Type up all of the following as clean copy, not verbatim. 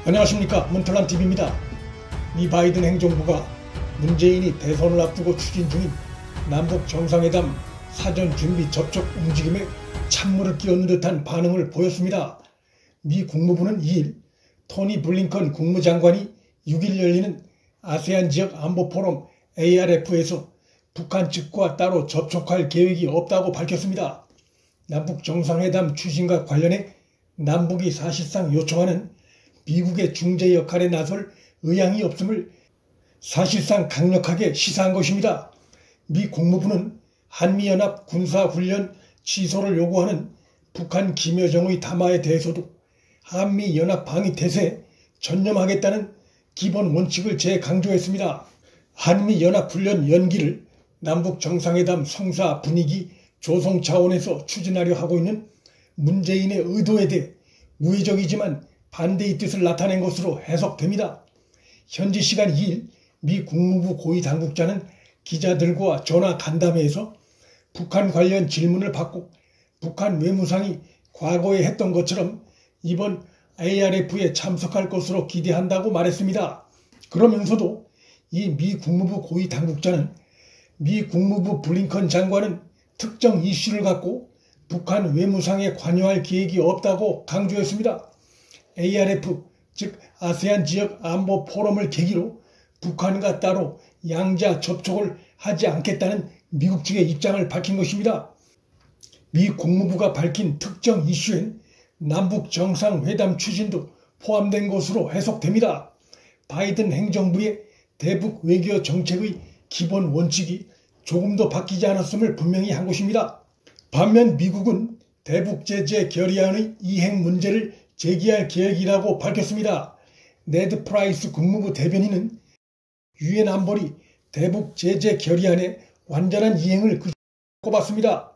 안녕하십니까, 문털란TV입니다. 미 바이든 행정부가 문재인이 대선을 앞두고 추진 중인 남북 정상회담 사전 준비 접촉 움직임에 찬물을 끼얹는 듯한 반응을 보였습니다. 미 국무부는 2일 토니 블링컨 국무장관이 6일 열리는 아세안 지역 안보 포럼 ARF에서 북한 측과 따로 접촉할 계획이 없다고 밝혔습니다. 남북 정상회담 추진과 관련해 남북이 사실상 요청하는 미국의 중재 역할에 나설 의향이 없음을 사실상 강력하게 시사한 것입니다. 미 국무부는 한미연합 군사훈련 취소를 요구하는 북한 김여정의 담화에 대해서도 한미연합 방위태세에 전념하겠다는 기본 원칙을 재강조했습니다. 한미연합훈련 연기를 남북 정상회담 성사 분위기 조성 차원에서 추진하려 하고 있는 문재인의 의도에 대해 우회적이지만 반대의 뜻을 나타낸 것으로 해석됩니다. 현지 시간 2일 미 국무부 고위 당국자는 기자들과 전화 간담회에서 북한 관련 질문을 받고 북한 외무상이 과거에 했던 것처럼 이번 ARF에 참석할 것으로 기대한다고 말했습니다. 그러면서도 이 미 국무부 고위 당국자는 미 국무부 블링컨 장관은 특정 이슈를 갖고 북한 외무상에 관여할 계획이 없다고 강조했습니다. ARF, 즉 아세안 지역 안보 포럼을 계기로 북한과 따로 양자 접촉을 하지 않겠다는 미국 측의 입장을 밝힌 것입니다. 미 국무부가 밝힌 특정 이슈엔 남북 정상회담 추진도 포함된 것으로 해석됩니다. 바이든 행정부의 대북 외교 정책의 기본 원칙이 조금도 바뀌지 않았음을 분명히 한 것입니다. 반면 미국은 대북 제재 결의안의 이행 문제를 제기할 계획이라고 밝혔습니다. 네드 프라이스 국무부 대변인은 유엔 안보리 대북 제재 결의안의 완전한 이행을 꼽았습니다.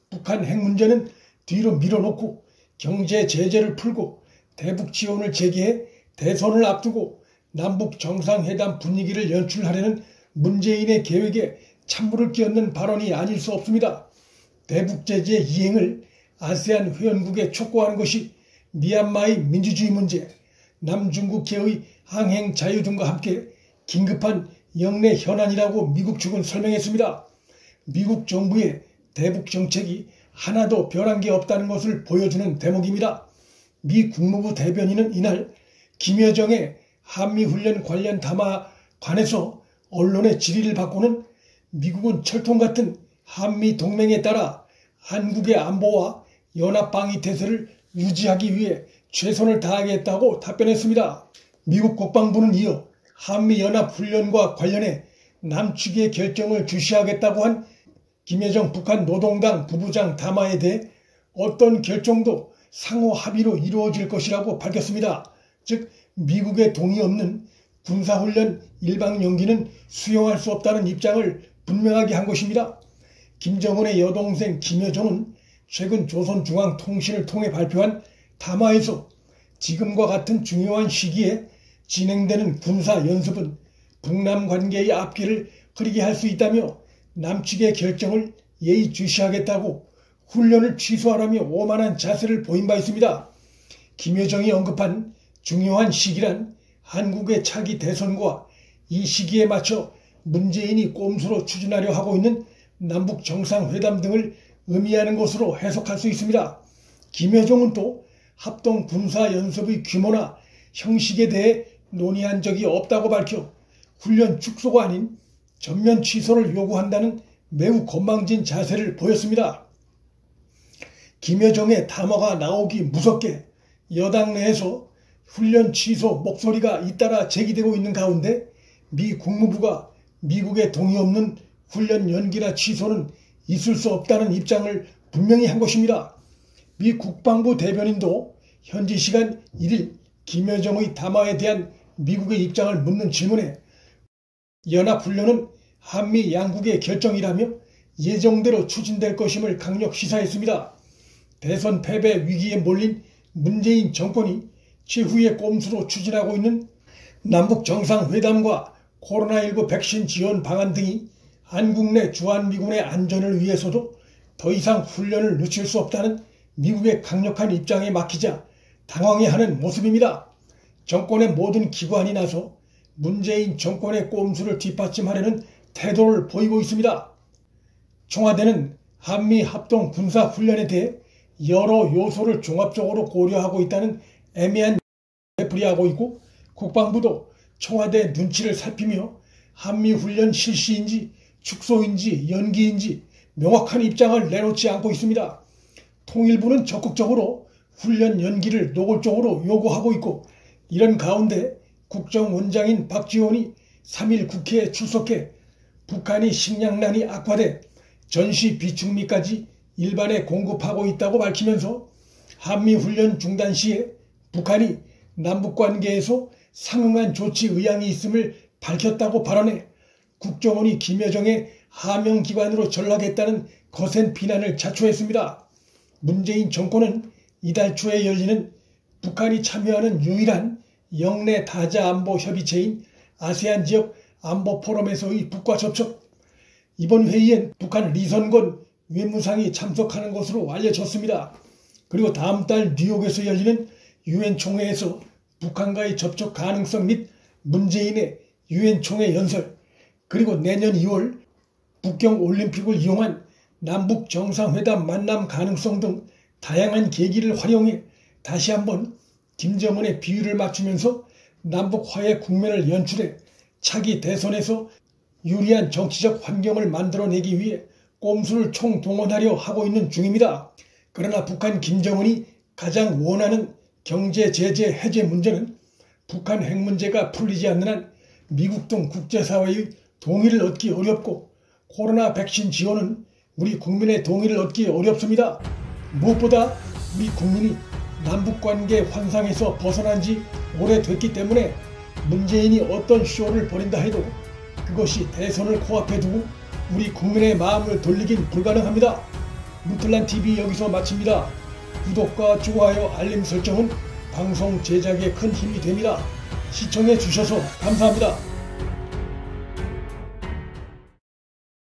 북한 핵 문제는 뒤로 밀어놓고 경제 제재를 풀고 대북 지원을 재개해 대선을 앞두고 남북 정상회담 분위기를 연출하려는 문재인의 계획에 찬물을 끼얹는 발언이 아닐 수 없습니다. 대북 제재 이행을 아세안 회원국에 촉구하는 것이 미얀마의 민주주의 문제, 남중국해의 항행 자유 등과 함께 긴급한 영내 현안이라고 미국 측은 설명했습니다. 미국 정부의 대북 정책이 하나도 변한 게 없다는 것을 보여주는 대목입니다. 미 국무부 대변인은 이날 김여정의 한미훈련 관련 담화 관해서 언론의 질의를 받고는 미국은 철통 같은 한미 동맹에 따라 한국의 안보와 연합방위태세를 유지하기 위해 최선을 다하겠다고 답변했습니다. 미국 국방부는 이어 한미연합훈련과 관련해 남측의 결정을 주시하겠다고 한 김여정 북한 노동당 부부장 담화에 대해 어떤 결정도 상호 합의로 이루어질 것이라고 밝혔습니다. 즉 미국의 동의 없는 군사훈련 일방 연기는 수용할 수 없다는 입장을 분명하게 한 것입니다. 김정은의 여동생 김여정은 최근 조선중앙통신을 통해 발표한 담화에서 지금과 같은 중요한 시기에 진행되는 군사연습은 북남 관계의 앞길을 흐리게 할 수 있다며 남측의 결정을 예의주시하겠다고 훈련을 취소하라며 오만한 자세를 보인 바 있습니다. 김여정이 언급한 중요한 시기란 한국의 차기 대선과 이 시기에 맞춰 문재인이 꼼수로 추진하려 하고 있는 남북 정상회담 등을 의미하는 것으로 해석할 수 있습니다. 김여정은 또 합동 군사연습의 규모나 형식에 대해 논의한 적이 없다고 밝혀 훈련 축소가 아닌 전면 취소를 요구한다는 매우 건방진 자세를 보였습니다. 김여정의 담화가 나오기 무섭게 여당 내에서 훈련 취소 목소리가 잇따라 제기되고 있는 가운데 미 국무부가 미국의 동의 없는 훈련 연기나 취소는 있을 수 없다는 입장을 분명히 한 것입니다. 미 국방부 대변인도 현지 시간 1일 김여정의 담화에 대한 미국의 입장을 묻는 질문에 연합훈련은 한미 양국의 결정이라며 예정대로 추진될 것임을 강력 시사했습니다. 대선 패배 위기에 몰린 문재인 정권이 최후의 꼼수로 추진하고 있는 남북 정상회담과 코로나19 백신 지원 방안 등이 한국 내 주한미군의 안전을 위해서도 더 이상 훈련을 늦출 수 없다는 미국의 강력한 입장에 막히자 당황해하는 모습입니다. 정권의 모든 기관이 나서 문재인 정권의 꼼수를 뒷받침하려는 태도를 보이고 있습니다. 청와대는 한미 합동 군사훈련에 대해 여러 요소를 종합적으로 고려하고 있다는 애매한 되풀이하고 있고, 국방부도 청와대 눈치를 살피며 한미훈련 실시인지 축소인지 연기인지 명확한 입장을 내놓지 않고 있습니다. 통일부는 적극적으로 훈련 연기를 노골적으로 요구하고 있고, 이런 가운데 국정원장인 박지원이 3일 국회에 출석해 북한이 식량난이 악화돼 전시 비축미까지 일반에 공급하고 있다고 밝히면서 한미훈련 중단 시에 북한이 남북관계에서 상응한 조치 의향이 있음을 밝혔다고 발언해 국정원이 김여정의 하명기관으로 전락했다는 거센 비난을 자초했습니다. 문재인 정권은 이달 초에 열리는 북한이 참여하는 유일한 영내 다자 안보 협의체인 아세안 지역 안보 포럼에서의 북과 접촉, 이번 회의엔 북한 리선권 외무상이 참석하는 것으로 알려졌습니다. 그리고 다음 달 뉴욕에서 열리는 유엔 총회에서 북한과의 접촉 가능성 및 문재인의 유엔 총회 연설, 그리고 내년 2월 북경 올림픽을 이용한 남북 정상회담 만남 가능성 등 다양한 계기를 활용해 다시 한번 김정은의 비유를 맞추면서 남북 화해 국면을 연출해 차기 대선에서 유리한 정치적 환경을 만들어내기 위해 꼼수를 총동원하려 하고 있는 중입니다. 그러나 북한 김정은이 가장 원하는 경제 제재 해제 문제는 북한 핵 문제가 풀리지 않는 한 미국 등 국제사회의 동의를 얻기 어렵고, 코로나 백신 지원은 우리 국민의 동의를 얻기 어렵습니다. 무엇보다 우리 국민이 남북관계 환상에서 벗어난 지 오래됐기 때문에 문재인이 어떤 쇼를 벌인다 해도 그것이 대선을 코앞에 두고 우리 국민의 마음을 돌리긴 불가능합니다. 문틀란TV 여기서 마칩니다. 구독과 좋아요, 알림 설정은 방송 제작에 큰 힘이 됩니다. 시청해 주셔서 감사합니다.